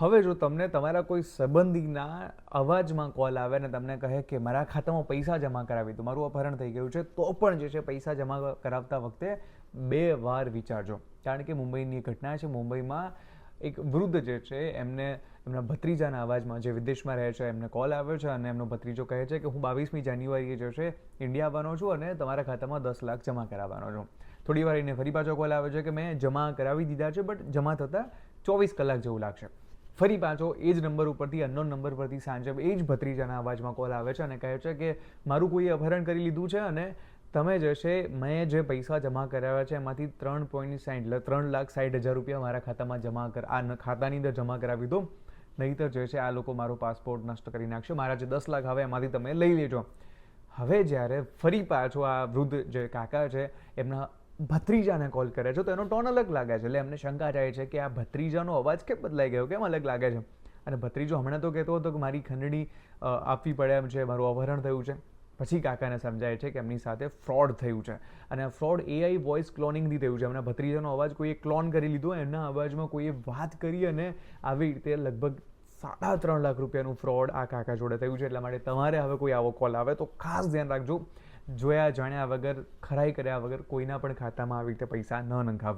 હવે જો તમને તમારા કોઈ સંબંધીના અવાજમાં કોલ આવે ને તમને કહે કે મારા ખાતામાં પૈસા જમા કરાવી દો, મારું અપહરણ થઈ ગયું છે, તો પણ જે છે પૈસા જમા કરાવતા વખતે 2 વાર વિચારજો. કારણ કે મુંબઈની ઘટના છે. મુંબઈમાં એક વૃદ્ધ જે છે એમને એમના ભત્રીજાના અવાજમાં, જે વિદેશમાં રહે છે, એમને કોલ આવ્યો છે અને એમનો ભત્રીજો કહે છે કે હું 22મી જાન્યુઆરીએ જે છે ઇન્ડિયા આવવાનો છું અને તમારા ખાતામાં 10 લાખ જમા કરાવવાનો છું. થોડી વાર એને ફરી પાછો કોલ આવે છે કે મેં જમા કરાવી દીધા છે, બટ જમા થતાં 24 કલાક જેવું લાગશે. ફરી પાછો એ જ નંબર ઉપરથી, અનનોન નંબર પરથી સાંજે એ જ ભત્રીજાના અવાજમાં કોલ આવે છે અને કહે છે કે મારું કોઈએ અપહરણ કરી લીધું છે અને તમે જે છે મેં જે પૈસા જમા કરાવ્યા છે એમાંથી 3.60 એટલે 3,60,000 રૂપિયા મારા ખાતામાં આ ખાતાની અંદર જમા કરાવી દો, નહીંતર જે છે આ લોકો મારો પાસપોર્ટ નષ્ટ કરી નાખશે, મારા જે 10 લાખ આવે એમાંથી તમે લઈ લેજો. હવે જ્યારે ફરી પાછો આ વૃદ્ધ જે કાકા છે એમના ભત્રીજાને કોલ કરે છે તો એનો ટોન અલગ લાગે છે. એટલે એમને શંકા જાય છે કે આ ભત્રીજાનો અવાજ કેમ બદલાઈ ગયો, કેમ અલગ લાગે છે. અને ભત્રીજો હમણાં તો કહેતો હતો કે મારી ખંડણી આપવી પડે એમ છે, મારું અપહરણ થયું છે. પછી કાકાને સમજાય છે કે એમની સાથે ફ્રોડ થયું છે અને આ ફ્રોડ AI વોઇસ ક્લોનિંગથી થયું છે. એમના ભત્રીજાનો અવાજ કોઈએ ક્લોન કરી લીધો, એમના અવાજમાં કોઈએ વાત કરી અને આવી રીતે લગભગ 3.5 લાખ રૂપિયાનું ફ્રોડ આ કાકા જોડે થયું છે. એટલા માટે તમારે હવે કોઈ આવો કોલ આવે તો ખાસ ધ્યાન રાખજો, જોયા જાણ્યા વગર, ખરાઈ કર્યા વગર કોઈના પણ ખાતામાં આવી રીતે પૈસા ન નંખાવવા.